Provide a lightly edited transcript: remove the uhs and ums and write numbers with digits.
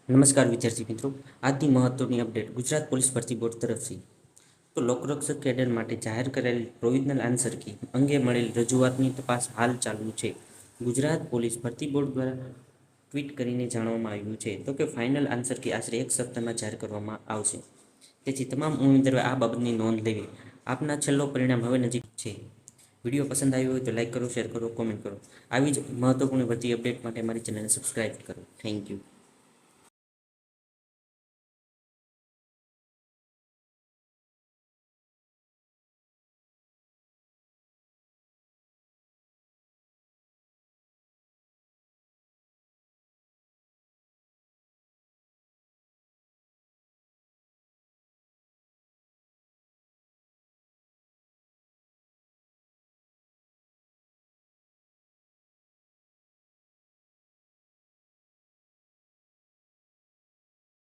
નમસ્કાર વિદ્યાર્થી મિત્રો, આજની મહત્વની અપડેટ ગુજરાત પોલીસ ભરતી બોર્ડ તરફથી. તો લોકરક્ષક કેડર માટે જાહેર કરેલ પ્રોવિઝનલ આન્સર કી અંગે મળેલ રજૂઆતની તપાસ હાલ ચાલુ છે. ગુજરાત પોલીસ ભરતી બોર્ડ દ્વારા ટ્વીટ કરીને જાણવામાં આવ્યું છે તો કે ફાઇનલ આન્સર કી આશરે એક સપ્તાહમાં જાહેર કરવામાં આવશે. તેથી તમામ ઉમેદવારોએ આ બાબતની નોંધ લેવી. આપના છેલ્લો પરિણામ હવે નજીક છે. વિડીયો પસંદ આવ્યો હોય તો લાઇક કરો, શેર કરો, કોમેન્ટ કરો. આવી જ મહત્વપૂર્ણ ભરતી અપડેટ માટે મારી ચેનલને સબસ્ક્રાઇબ કરો. Thank you.